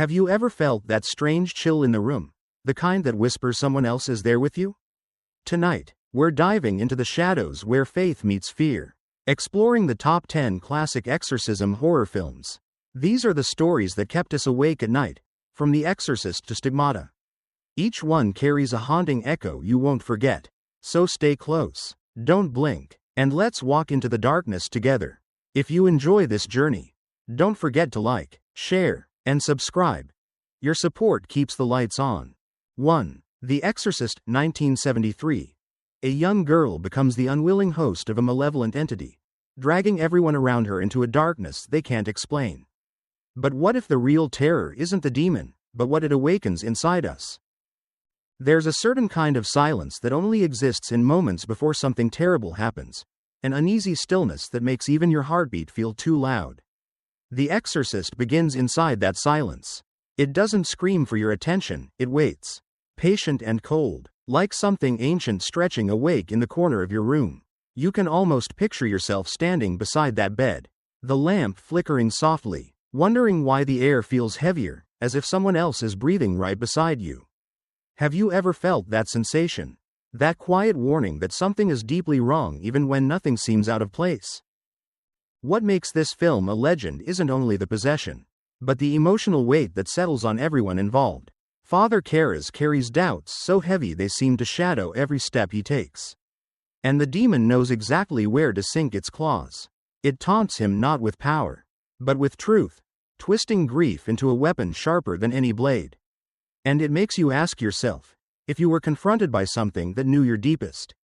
Have you ever felt that strange chill in the room? The kind that whispers someone else is there with you? Tonight, we're diving into the shadows where faith meets fear, exploring the top 10 classic exorcism horror films. These are the stories that kept us awake at night, from The Exorcist to Stigmata. Each one carries a haunting echo you won't forget, so stay close, don't blink, and let's walk into the darkness together. If you enjoy this journey, don't forget to like, share, and subscribe. Your support keeps the lights on. 1. The Exorcist, 1973. A young girl becomes the unwilling host of a malevolent entity, dragging everyone around her into a darkness they can't explain. But what if the real terror isn't the demon, but what it awakens inside us? There's a certain kind of silence that only exists in moments before something terrible happens, an uneasy stillness that makes even your heartbeat feel too loud. The Exorcist begins inside that silence. It doesn't scream for your attention, it waits, patient and cold, like something ancient stretching awake in the corner of your room. You can almost picture yourself standing beside that bed, the lamp flickering softly, wondering why the air feels heavier, as if someone else is breathing right beside you. Have you ever felt that sensation? That quiet warning that something is deeply wrong even when nothing seems out of place? What makes this film a legend isn't only the possession, but the emotional weight that settles on everyone involved. Father Karras carries doubts so heavy they seem to shadow every step he takes. And the demon knows exactly where to sink its claws. It taunts him not with power, but with truth, twisting grief into a weapon sharper than any blade. And it makes you ask yourself, if you were confronted by something that knew your deepest,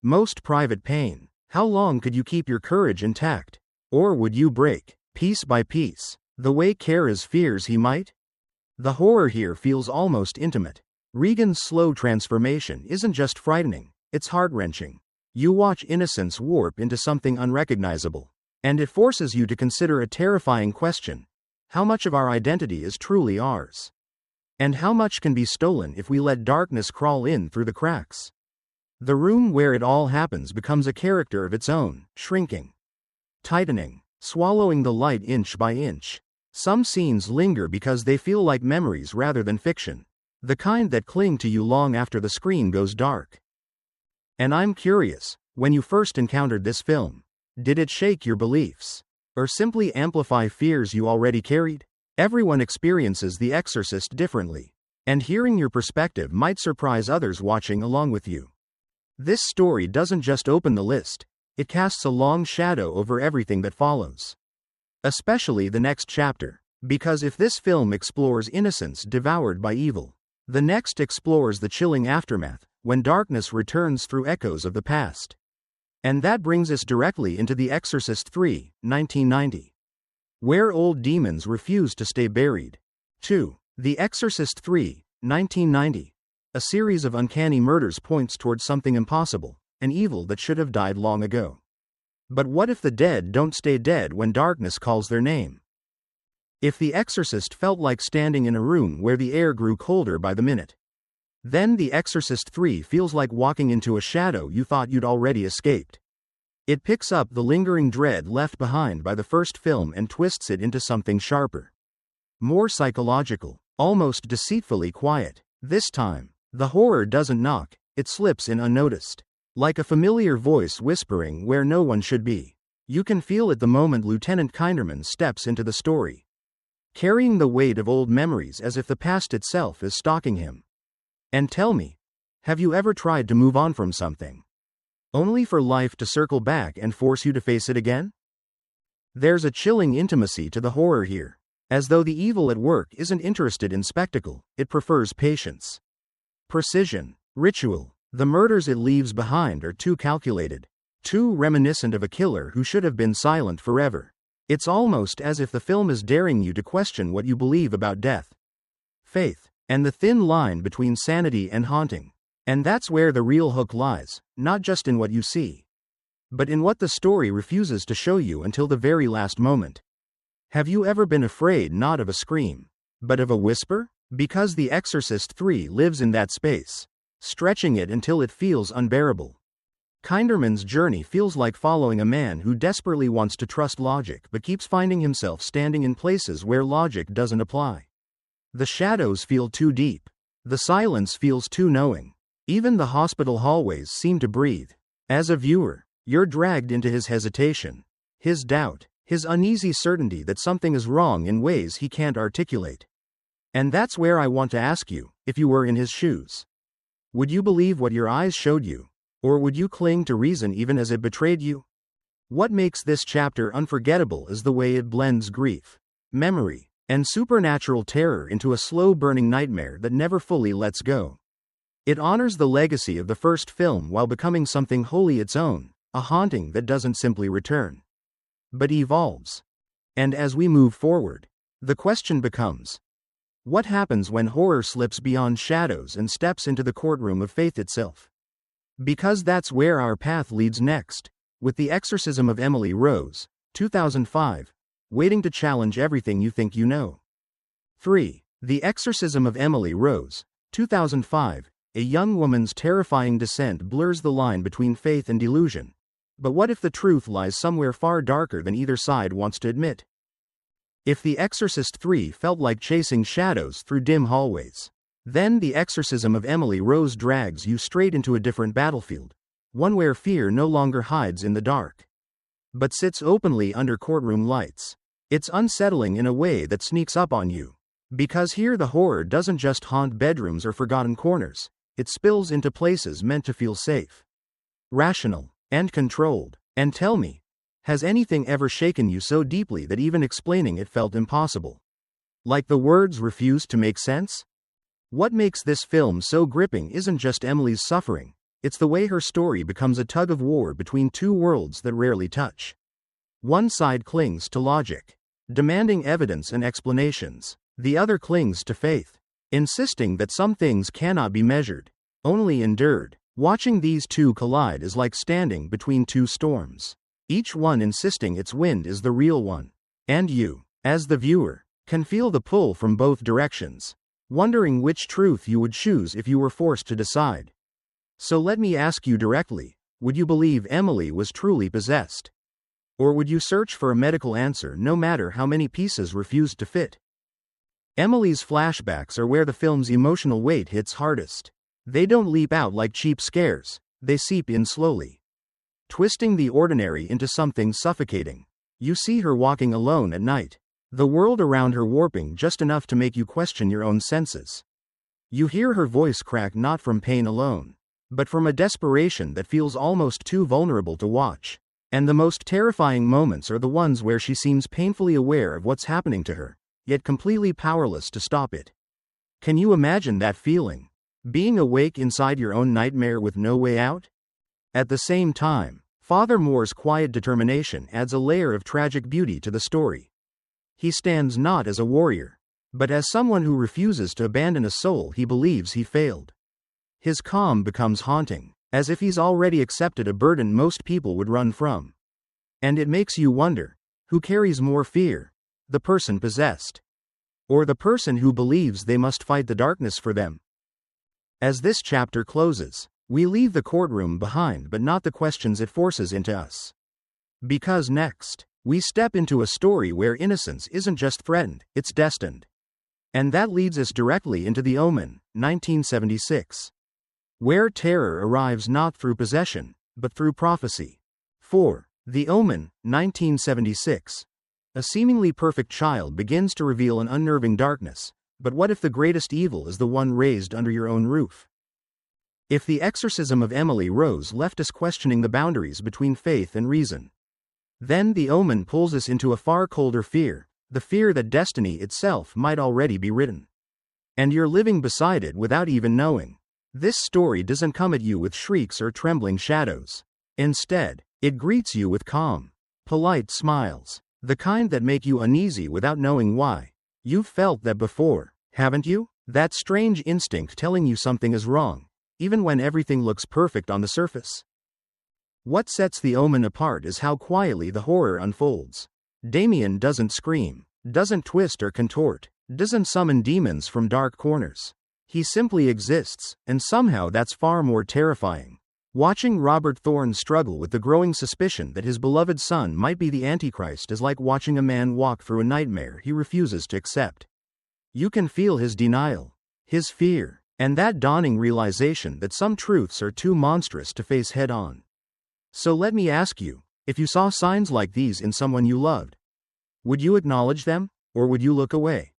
most private pain, how long could you keep your courage intact? Or would you break, piece by piece, the way Karras fears he might? The horror here feels almost intimate. Regan's slow transformation isn't just frightening, it's heart-wrenching. You watch innocence warp into something unrecognizable, and it forces you to consider a terrifying question: how much of our identity is truly ours? And how much can be stolen if we let darkness crawl in through the cracks? The room where it all happens becomes a character of its own, shrinking, tightening, swallowing the light inch by inch. Some scenes linger because they feel like memories rather than fiction, the kind that cling to you long after the screen goes dark. And I'm curious, when you first encountered this film, did it shake your beliefs, or simply amplify fears you already carried? Everyone experiences The Exorcist differently, and hearing your perspective might surprise others watching along with you. This story doesn't just open the list, it casts a long shadow over everything that follows. Especially the next chapter, because if this film explores innocence devoured by evil, the next explores the chilling aftermath, when darkness returns through echoes of the past. And that brings us directly into The Exorcist 3, 1990. Where old demons refuse to stay buried. 2. The Exorcist 3, 1990. A series of uncanny murders points towards something impossible, an evil that should have died long ago. But what if the dead don't stay dead when darkness calls their name? If The Exorcist felt like standing in a room where the air grew colder by the minute, then The Exorcist 3 feels like walking into a shadow you thought you'd already escaped. It picks up the lingering dread left behind by the first film and twists it into something sharper, more psychological, almost deceitfully quiet. This time, the horror doesn't knock, it slips in unnoticed. Like a familiar voice whispering where no one should be. You can feel it the moment Lieutenant Kinderman steps into the story, carrying the weight of old memories as if the past itself is stalking him. And tell me, have you ever tried to move on from something, only for life to circle back and force you to face it again? There's a chilling intimacy to the horror here, as though the evil at work isn't interested in spectacle, it prefers patience, precision, ritual. The murders it leaves behind are too calculated, too reminiscent of a killer who should have been silent forever. It's almost as if the film is daring you to question what you believe about death, faith, and the thin line between sanity and haunting. And that's where the real hook lies, not just in what you see, but in what the story refuses to show you until the very last moment. Have you ever been afraid not of a scream, but of a whisper? Because The Exorcist 3 lives in that space, stretching it until it feels unbearable. Kinderman's journey feels like following a man who desperately wants to trust logic but keeps finding himself standing in places where logic doesn't apply. The shadows feel too deep. The silence feels too knowing. Even the hospital hallways seem to breathe. As a viewer, you're dragged into his hesitation, his doubt, his uneasy certainty that something is wrong in ways he can't articulate. And that's where I want to ask you, if you were in his shoes. Would you believe what your eyes showed you? Or would you cling to reason even as it betrayed you? What makes this chapter unforgettable is the way it blends grief, memory, and supernatural terror into a slow-burning nightmare that never fully lets go. It honors the legacy of the first film while becoming something wholly its own, a haunting that doesn't simply return, but evolves. And as we move forward, the question becomes, what happens when horror slips beyond shadows and steps into the courtroom of faith itself? Because that's where our path leads next, with The Exorcism of Emily Rose, 2005, waiting to challenge everything you think you know. 3. The Exorcism of Emily Rose, 2005, a young woman's terrifying descent blurs the line between faith and delusion. But what if the truth lies somewhere far darker than either side wants to admit? If The Exorcist 3 felt like chasing shadows through dim hallways, then The Exorcism of Emily Rose drags you straight into a different battlefield, one where fear no longer hides in the dark, but sits openly under courtroom lights. It's unsettling in a way that sneaks up on you, because here the horror doesn't just haunt bedrooms or forgotten corners, it spills into places meant to feel safe, rational, and controlled. And tell me, has anything ever shaken you so deeply that even explaining it felt impossible? Like the words refused to make sense? What makes this film so gripping isn't just Emily's suffering, it's the way her story becomes a tug-of-war between two worlds that rarely touch. One side clings to logic, demanding evidence and explanations. The other clings to faith, insisting that some things cannot be measured, only endured. Watching these two collide is like standing between two storms, each one insisting its wind is the real one. And you, as the viewer, can feel the pull from both directions, wondering which truth you would choose if you were forced to decide. So let me ask you directly, would you believe Emily was truly possessed? Or would you search for a medical answer no matter how many pieces refused to fit? Emily's flashbacks are where the film's emotional weight hits hardest. They don't leap out like cheap scares, they seep in slowly, twisting the ordinary into something suffocating. You see her walking alone at night, the world around her warping just enough to make you question your own senses. You hear her voice crack not from pain alone, but from a desperation that feels almost too vulnerable to watch. And the most terrifying moments are the ones where she seems painfully aware of what's happening to her, yet completely powerless to stop it. Can you imagine that feeling? Being awake inside your own nightmare with no way out? At the same time, Father Moore's quiet determination adds a layer of tragic beauty to the story. He stands not as a warrior, but as someone who refuses to abandon a soul he believes he failed. His calm becomes haunting, as if he's already accepted a burden most people would run from. And it makes you wonder, who carries more fear, the person possessed, or the person who believes they must fight the darkness for them? As this chapter closes, we leave the courtroom behind but not the questions it forces into us. Because next, we step into a story where innocence isn't just threatened, it's destined. And that leads us directly into The Omen, 1976. Where terror arrives not through possession, but through prophecy. 4. The Omen, 1976. A seemingly perfect child begins to reveal an unnerving darkness, but what if the greatest evil is the one raised under your own roof? If The Exorcism of Emily Rose left us questioning the boundaries between faith and reason, then The Omen pulls us into a far colder fear, the fear that destiny itself might already be written. And you're living beside it without even knowing. This story doesn't come at you with shrieks or trembling shadows. Instead, it greets you with calm, polite smiles, the kind that make you uneasy without knowing why. You've felt that before, haven't you? That strange instinct telling you something is wrong, even when everything looks perfect on the surface. What sets The Omen apart is how quietly the horror unfolds. Damien doesn't scream, doesn't twist or contort, doesn't summon demons from dark corners. He simply exists, and somehow that's far more terrifying. Watching Robert Thorne struggle with the growing suspicion that his beloved son might be the Antichrist is like watching a man walk through a nightmare he refuses to accept. You can feel his denial, his fear, and that dawning realization that some truths are too monstrous to face head on. So let me ask you, if you saw signs like these in someone you loved, would you acknowledge them, or would you look away?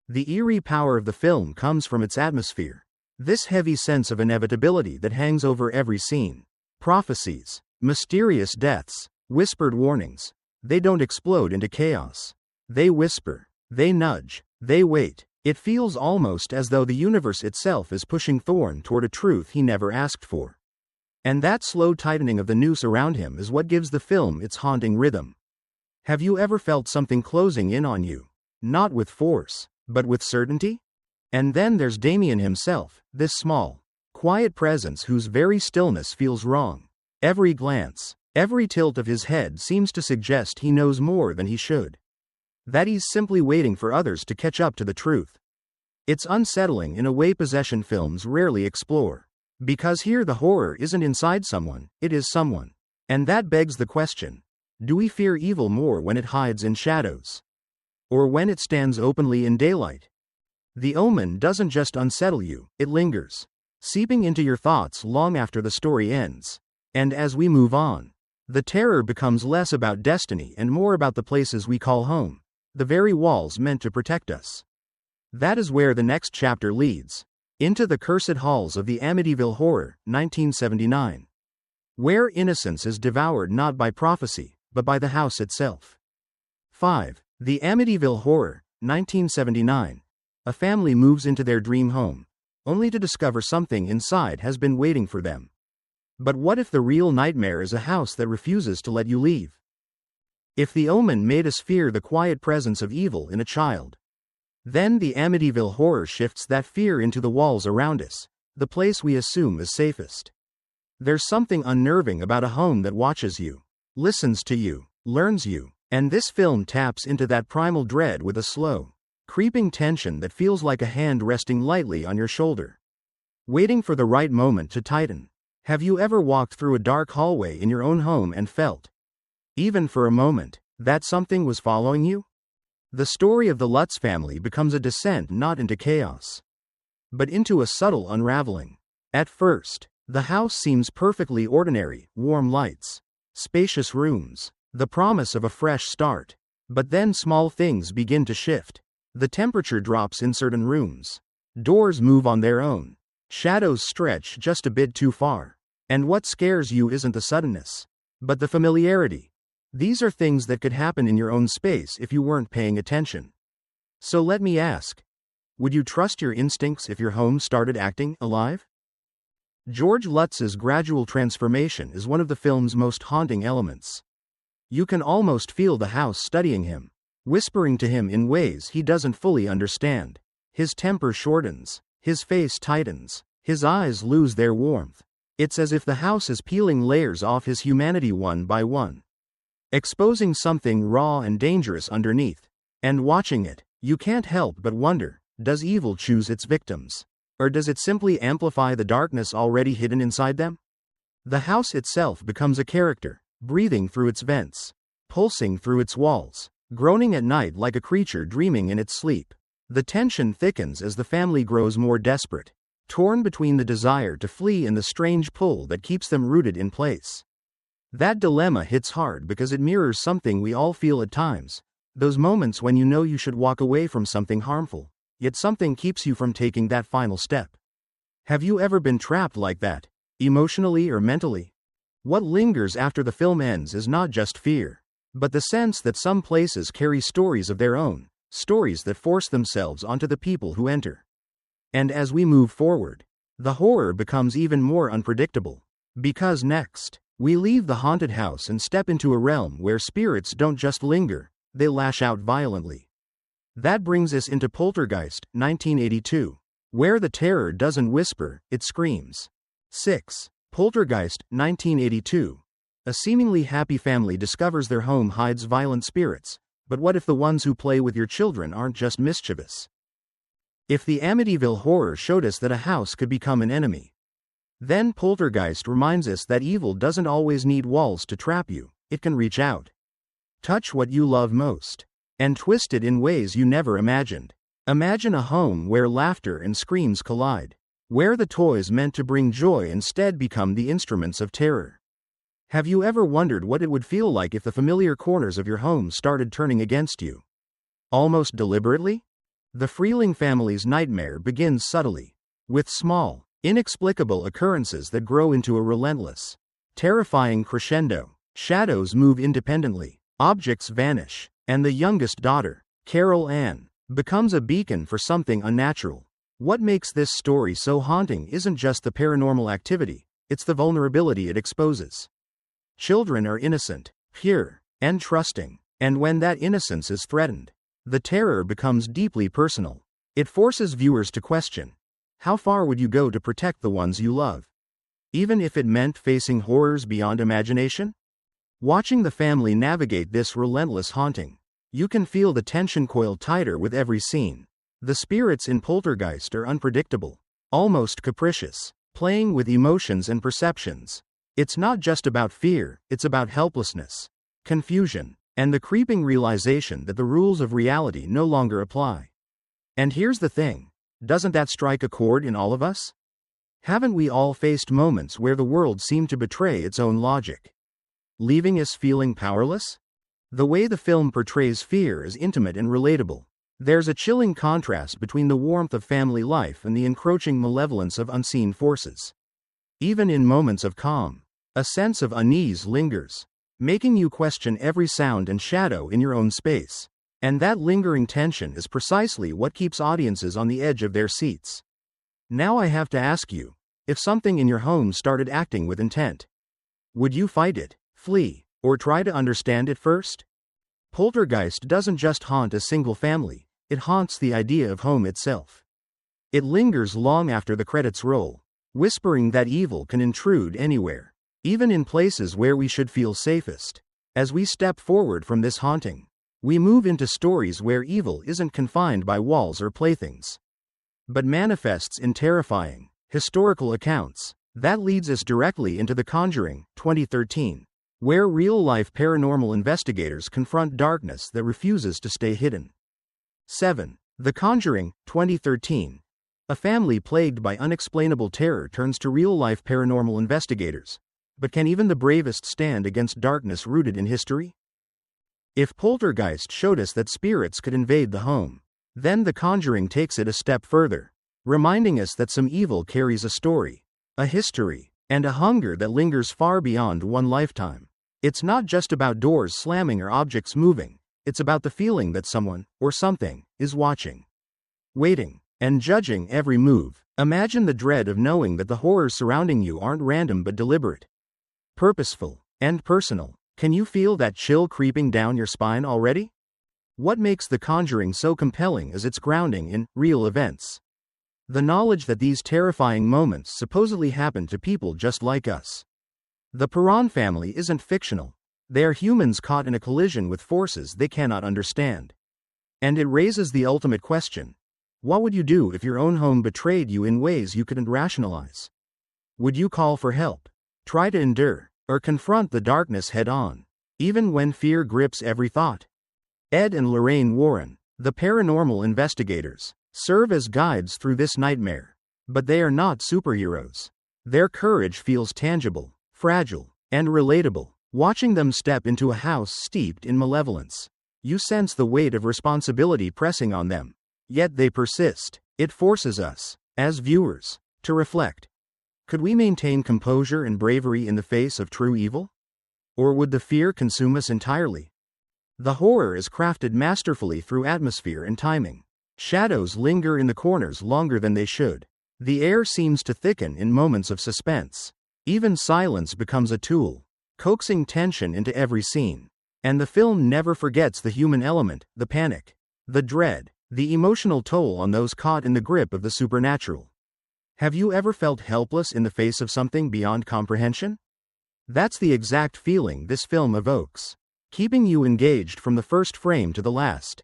The eerie power of the film comes from its atmosphere. This heavy sense of inevitability that hangs over every scene. Prophecies, mysterious deaths, whispered warnings. They don't explode into chaos. They whisper, they nudge, they wait. It feels almost as though the universe itself is pushing Thorne toward a truth he never asked for. And that slow tightening of the noose around him is what gives the film its haunting rhythm. Have you ever felt something closing in on you? Not with force, but with certainty? And then there's Damien himself, this small, quiet presence whose very stillness feels wrong. Every glance, every tilt of his head seems to suggest he knows more than he should. That he's simply waiting for others to catch up to the truth. It's unsettling in a way possession films rarely explore. Because here the horror isn't inside someone, it is someone. And that begs the question, do we fear evil more when it hides in shadows? Or when it stands openly in daylight? The Omen doesn't just unsettle you, it lingers, seeping into your thoughts long after the story ends. And as we move on, the terror becomes less about destiny and more about the places we call home, the very walls meant to protect us. That is where the next chapter leads, into the cursed halls of the Amityville Horror, 1979. Where innocence is devoured not by prophecy, but by the house itself. 5. The Amityville Horror, 1979. A family moves into their dream home, only to discover something inside has been waiting for them. But what if the real nightmare is a house that refuses to let you leave? If the Omen made us fear the quiet presence of evil in a child, then the Amityville Horror shifts that fear into the walls around us, the place we assume is safest. There's something unnerving about a home that watches you, listens to you, learns you, and this film taps into that primal dread with a slow, creeping tension that feels like a hand resting lightly on your shoulder, waiting for the right moment to tighten. Have you ever walked through a dark hallway in your own home and felt, even for a moment, that something was following you? The story of the Lutz family becomes a descent not into chaos, but into a subtle unraveling. At first, the house seems perfectly ordinary, warm lights, spacious rooms, the promise of a fresh start. But then small things begin to shift. The temperature drops in certain rooms. Doors move on their own. Shadows stretch just a bit too far. And what scares you isn't the suddenness, but the familiarity. These are things that could happen in your own space if you weren't paying attention. So let me ask, would you trust your instincts if your home started acting alive? George Lutz's gradual transformation is one of the film's most haunting elements. You can almost feel the house studying him, whispering to him in ways he doesn't fully understand. His temper shortens, his face tightens, his eyes lose their warmth. It's as if the house is peeling layers off his humanity one by one, exposing something raw and dangerous underneath. And watching it, you can't help but wonder, does evil choose its victims? Or does it simply amplify the darkness already hidden inside them? The house itself becomes a character, breathing through its vents, pulsing through its walls, groaning at night like a creature dreaming in its sleep. The tension thickens as the family grows more desperate, torn between the desire to flee and the strange pull that keeps them rooted in place. That dilemma hits hard because it mirrors something we all feel at times, those moments when you know you should walk away from something harmful, yet something keeps you from taking that final step. Have you ever been trapped like that, emotionally or mentally? What lingers after the film ends is not just fear, but the sense that some places carry stories of their own, stories that force themselves onto the people who enter. And as we move forward, the horror becomes even more unpredictable. Because next, we leave the haunted house and step into a realm where spirits don't just linger, they lash out violently. That brings us into Poltergeist, 1982, where the terror doesn't whisper, it screams. 6. Poltergeist, 1982. A seemingly happy family discovers their home hides violent spirits, but what if the ones who play with your children aren't just mischievous? If the Amityville Horror showed us that a house could become an enemy, then Poltergeist reminds us that evil doesn't always need walls to trap you, it can reach out, touch what you love most, and twist it in ways you never imagined. Imagine a home where laughter and screams collide, where the toys meant to bring joy instead become the instruments of terror. Have you ever wondered what it would feel like if the familiar corners of your home started turning against you? Almost deliberately? The Freeling family's nightmare begins subtly, with small, inexplicable occurrences that grow into a relentless, terrifying crescendo. Shadows move independently, objects vanish, and the youngest daughter, Carol Ann, becomes a beacon for something unnatural. What makes this story so haunting isn't just the paranormal activity, it's the vulnerability it exposes. Children are innocent, pure, and trusting, and when that innocence is threatened, the terror becomes deeply personal. It forces viewers to question, how far would you go to protect the ones you love? Even if it meant facing horrors beyond imagination? Watching the family navigate this relentless haunting, you can feel the tension coil tighter with every scene. The spirits in Poltergeist are unpredictable, almost capricious, playing with emotions and perceptions. It's not just about fear, it's about helplessness, confusion, and the creeping realization that the rules of reality no longer apply. And here's the thing, doesn't that strike a chord in all of us? Haven't we all faced moments where the world seemed to betray its own logic, leaving us feeling powerless? The way the film portrays fear is intimate and relatable. There's a chilling contrast between the warmth of family life and the encroaching malevolence of unseen forces. Even in moments of calm, a sense of unease lingers, making you question every sound and shadow in your own space. And that lingering tension is precisely what keeps audiences on the edge of their seats. Now I have to ask you, if something in your home started acting with intent, would you fight it, flee, or try to understand it first? Poltergeist doesn't just haunt a single family, it haunts the idea of home itself. It lingers long after the credits roll, whispering that evil can intrude anywhere, even in places where we should feel safest. As we step forward from this haunting, we move into stories where evil isn't confined by walls or playthings, but manifests in terrifying, historical accounts. That leads us directly into The Conjuring, 2013, where real-life paranormal investigators confront darkness that refuses to stay hidden. 7. The Conjuring, 2013. A family plagued by unexplainable terror turns to real-life paranormal investigators. But can even the bravest stand against darkness rooted in history? If Poltergeist showed us that spirits could invade the home, then The Conjuring takes it a step further, reminding us that some evil carries a story, a history, and a hunger that lingers far beyond one lifetime. It's not just about doors slamming or objects moving, it's about the feeling that someone, or something, is watching, waiting, and judging every move. Imagine the dread of knowing that the horrors surrounding you aren't random but deliberate, purposeful, and personal. Can you feel that chill creeping down your spine already? What makes The Conjuring so compelling is its grounding in real events. The knowledge that these terrifying moments supposedly happen to people just like us. The Perron family isn't fictional. They are humans caught in a collision with forces they cannot understand. And it raises the ultimate question. What would you do if your own home betrayed you in ways you couldn't rationalize? Would you call for help, try to endure, or confront the darkness head-on, even when fear grips every thought? Ed and Lorraine Warren, the paranormal investigators, serve as guides through this nightmare. But they are not superheroes. Their courage feels tangible, fragile, and relatable. Watching them step into a house steeped in malevolence, you sense the weight of responsibility pressing on them. Yet they persist. It forces us, as viewers, to reflect. Could we maintain composure and bravery in the face of true evil? Or would the fear consume us entirely? The horror is crafted masterfully through atmosphere and timing. Shadows linger in the corners longer than they should. The air seems to thicken in moments of suspense. Even silence becomes a tool, coaxing tension into every scene. And the film never forgets the human element, the panic, the dread, the emotional toll on those caught in the grip of the supernatural. Have you ever felt helpless in the face of something beyond comprehension? That's the exact feeling this film evokes, keeping you engaged from the first frame to the last.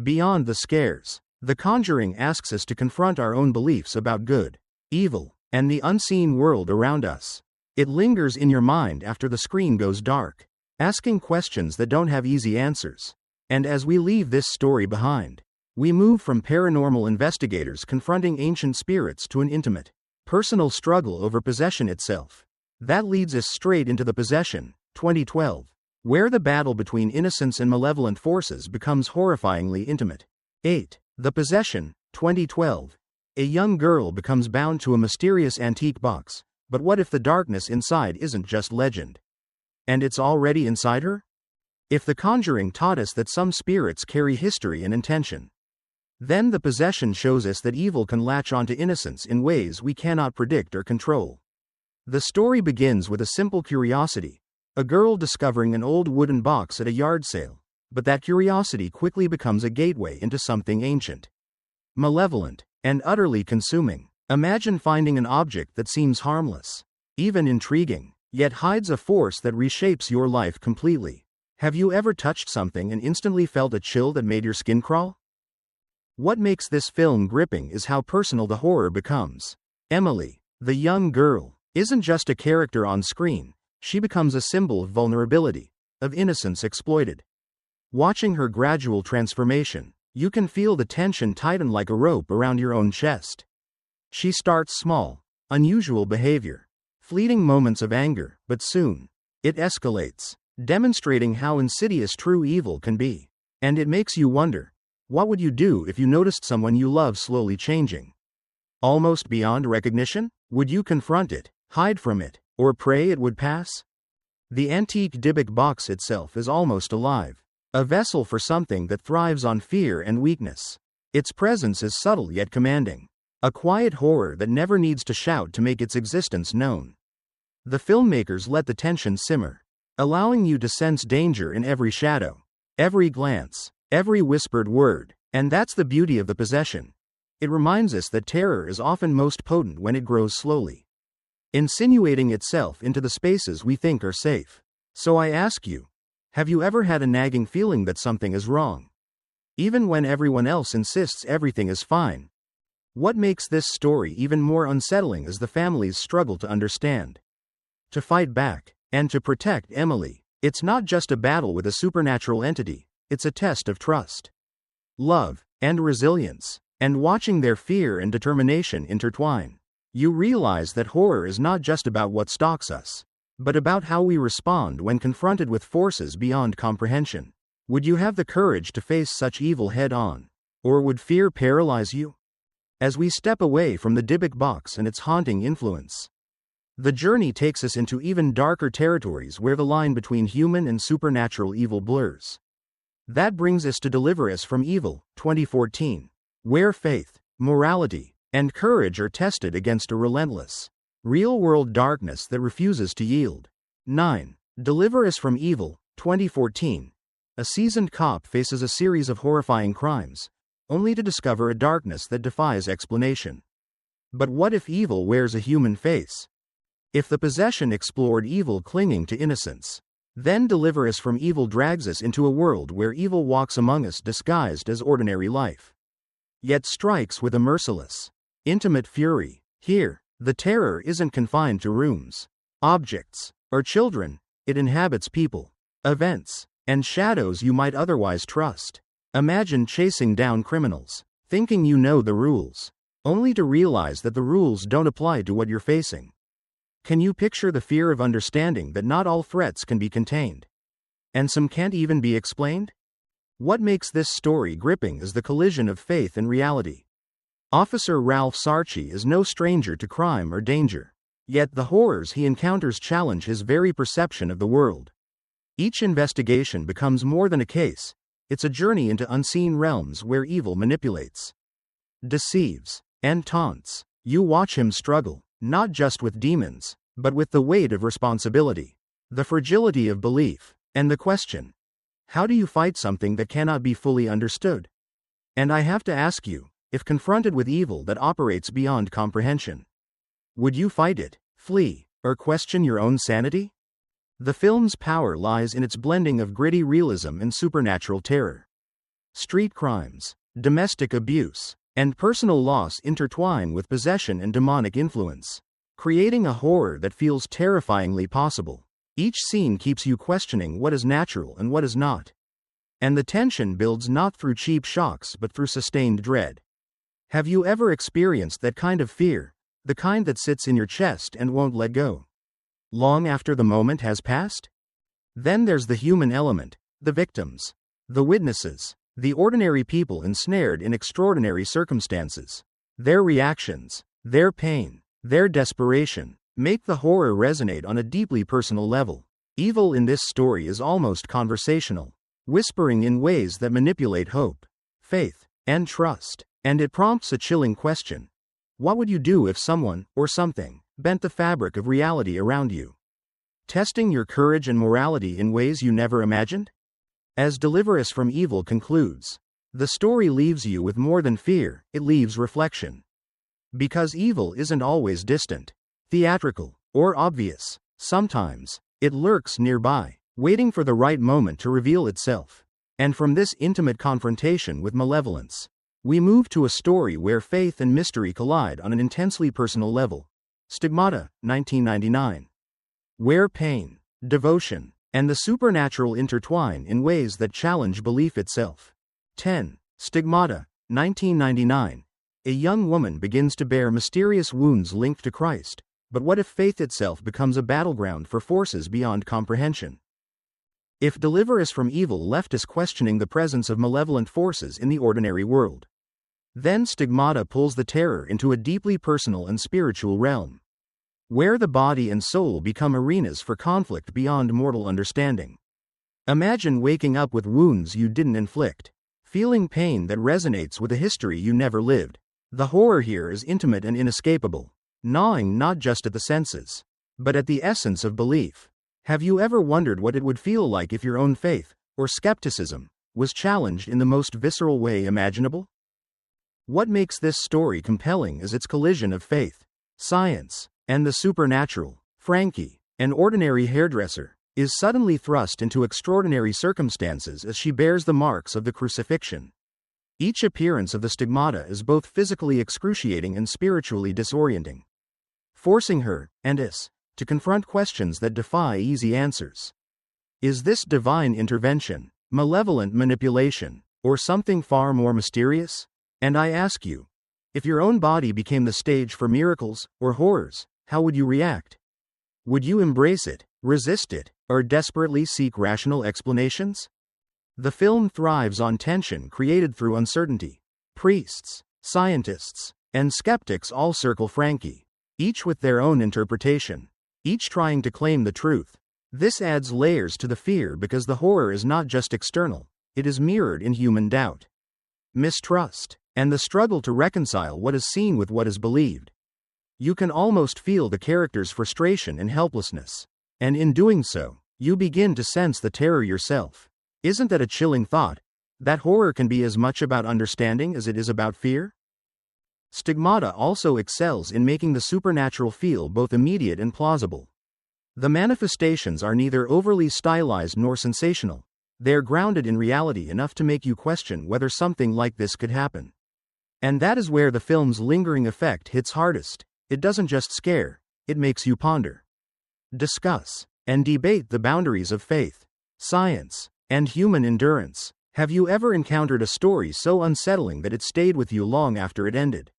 Beyond the scares, The Conjuring asks us to confront our own beliefs about good, evil, and the unseen world around us. It lingers in your mind after the screen goes dark, asking questions that don't have easy answers. And as we leave this story behind, We move from paranormal investigators confronting ancient spirits to an intimate, personal struggle over possession itself. That leads us straight into The Possession, 2012, where the battle between innocence and malevolent forces becomes horrifyingly intimate. 8. The Possession, 2012. A young girl becomes bound to a mysterious antique box, but what if the darkness inside isn't just legend? And it's already inside her? If The Conjuring taught us that some spirits carry history and intention, then The Possession shows us that evil can latch onto innocence in ways we cannot predict or control. The story begins with a simple curiosity, a girl discovering an old wooden box at a yard sale, but that curiosity quickly becomes a gateway into something ancient, malevolent, and utterly consuming. Imagine finding an object that seems harmless, even intriguing, yet hides a force that reshapes your life completely. Have you ever touched something and instantly felt a chill that made your skin crawl? What makes this film gripping is how personal the horror becomes. Emily, the young girl, isn't just a character on screen, she becomes a symbol of vulnerability, of innocence exploited. Watching her gradual transformation, you can feel the tension tighten like a rope around your own chest. She starts small, unusual behavior, fleeting moments of anger, but soon, it escalates, demonstrating how insidious true evil can be. And it makes you wonder, what would you do if you noticed someone you love slowly changing? Almost beyond recognition? Would you confront it, hide from it, or pray it would pass? The antique Dybbuk box itself is almost alive, a vessel for something that thrives on fear and weakness. Its presence is subtle yet commanding, a quiet horror that never needs to shout to make its existence known. The filmmakers let the tension simmer, allowing you to sense danger in every shadow, every glance, every whispered word, and that's the beauty of The Possession. It reminds us that terror is often most potent when it grows slowly, insinuating itself into the spaces we think are safe. So I ask you, have you ever had a nagging feeling that something is wrong, even when everyone else insists everything is fine? What makes this story even more unsettling is the family's struggle to understand, to fight back, and to protect Emily. It's not just a battle with a supernatural entity, it's a test of trust, love, and resilience. And watching their fear and determination intertwine, you realize that horror is not just about what stalks us, but about how we respond when confronted with forces beyond comprehension. Would you have the courage to face such evil head on? Or would fear paralyze you? As we step away from the Dybbuk box and its haunting influence, the journey takes us into even darker territories where the line between human and supernatural evil blurs. That brings us to Deliver Us from Evil, 2014, where faith, morality, and courage are tested against a relentless, real-world darkness that refuses to yield. 9. Deliver Us from Evil, 2014. A seasoned cop faces a series of horrifying crimes, only to discover a darkness that defies explanation. But what if evil wears a human face? If The Possession explored evil clinging to innocence, then Deliver Us from Evil drags us into a world where evil walks among us disguised as ordinary life, yet strikes with a merciless, intimate fury. Here, the terror isn't confined to rooms, objects, or children. It inhabits people, events, and shadows you might otherwise trust. Imagine chasing down criminals, thinking you know the rules, only to realize that the rules don't apply to what you're facing. Can you picture the fear of understanding that not all threats can be contained, and some can't even be explained? What makes this story gripping is the collision of faith and reality. Officer Ralph Sarchi is no stranger to crime or danger, yet the horrors he encounters challenge his very perception of the world. Each investigation becomes more than a case, it's a journey into unseen realms where evil manipulates, deceives, and taunts. You watch him struggle, not just with demons, but with the weight of responsibility, the fragility of belief, and the question, how do you fight something that cannot be fully understood? And I have to ask you, if confronted with evil that operates beyond comprehension, would you fight it, flee, or question your own sanity? The film's power lies in its blending of gritty realism and supernatural terror. Street crimes, domestic abuse, and personal loss intertwine with possession and demonic influence, creating a horror that feels terrifyingly possible. Each scene keeps you questioning what is natural and what is not, And the tension builds not through cheap shocks but through sustained dread. Have you ever experienced that kind of fear, the kind that sits in your chest and won't let go, long after the moment has passed? Then there's the human element, the victims, the witnesses, the ordinary people ensnared in extraordinary circumstances. Their reactions, their pain, their desperation, make the horror resonate on a deeply personal level. Evil in this story is almost conversational, whispering in ways that manipulate hope, faith, and trust. And it prompts a chilling question. What would you do if someone, or something, bent the fabric of reality around you? Testing your courage and morality in ways you never imagined? As Deliver Us from Evil concludes, the story leaves you with more than fear, it leaves reflection. Because evil isn't always distant, theatrical, or obvious. Sometimes, it lurks nearby, waiting for the right moment to reveal itself. And from this intimate confrontation with malevolence, we move to a story where faith and mystery collide on an intensely personal level. Stigmata, 1999. Where pain, devotion, and the supernatural intertwine in ways that challenge belief itself. 10. Stigmata, 1999. A young woman begins to bear mysterious wounds linked to Christ, but what if faith itself becomes a battleground for forces beyond comprehension? If Deliver Us from Evil left us questioning the presence of malevolent forces in the ordinary world, then Stigmata pulls the terror into a deeply personal and spiritual realm, where the body and soul become arenas for conflict beyond mortal understanding. Imagine waking up with wounds you didn't inflict, feeling pain that resonates with a history you never lived. The horror here is intimate and inescapable, gnawing not just at the senses, but at the essence of belief. Have you ever wondered what it would feel like if your own faith, or skepticism, was challenged in the most visceral way imaginable? What makes this story compelling is its collision of faith, science, and the supernatural. Frankie, an ordinary hairdresser, is suddenly thrust into extraordinary circumstances as she bears the marks of the crucifixion. Each appearance of the stigmata is both physically excruciating and spiritually disorienting, forcing her, and us, to confront questions that defy easy answers. Is this divine intervention, malevolent manipulation, or something far more mysterious? And I ask you, if your own body became the stage for miracles or horrors, how would you react? Would you embrace it, resist it, or desperately seek rational explanations? The film thrives on tension created through uncertainty. Priests, scientists, and skeptics all circle Frankie, each with their own interpretation, each trying to claim the truth. This adds layers to the fear because the horror is not just external, it is mirrored in human doubt, mistrust, and the struggle to reconcile what is seen with what is believed. You can almost feel the characters' frustration and helplessness, and in doing so, you begin to sense the terror yourself. Isn't that a chilling thought? That horror can be as much about understanding as it is about fear? Stigmata also excels in making the supernatural feel both immediate and plausible. The manifestations are neither overly stylized nor sensational. They're grounded in reality enough to make you question whether something like this could happen. And that is where the film's lingering effect hits hardest. It doesn't just scare, it makes you ponder, discuss, and debate the boundaries of faith, science, and human endurance. Have you ever encountered a story so unsettling that it stayed with you long after it ended,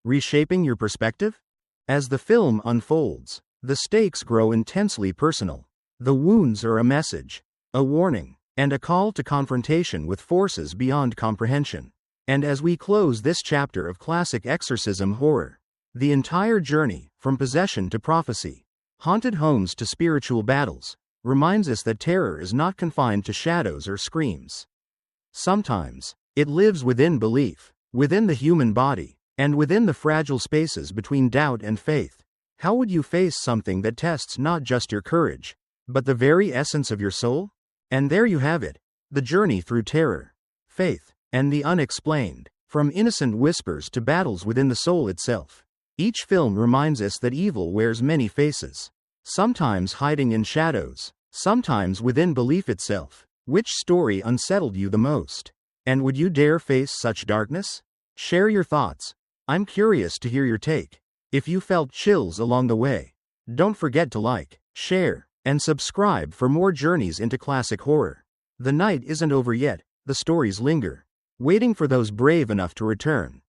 reshaping your perspective? As the film unfolds, the stakes grow intensely personal. The wounds are a message, a warning, and a call to confrontation with forces beyond comprehension. And as we close this chapter of classic exorcism horror, the entire journey, from possession to prophecy, haunted homes to spiritual battles, reminds us that terror is not confined to shadows or screams. Sometimes, it lives within belief, within the human body, and within the fragile spaces between doubt and faith. How would you face something that tests not just your courage, but the very essence of your soul? And there you have it, the journey through terror, faith, and the unexplained, from innocent whispers to battles within the soul itself. Each film reminds us that evil wears many faces, sometimes hiding in shadows, sometimes within belief itself. Which story unsettled you the most? And would you dare face such darkness? Share your thoughts. I'm curious to hear your take. If you felt chills along the way, don't forget to like, share, and subscribe for more journeys into classic horror. The night isn't over yet, the stories linger, waiting for those brave enough to return.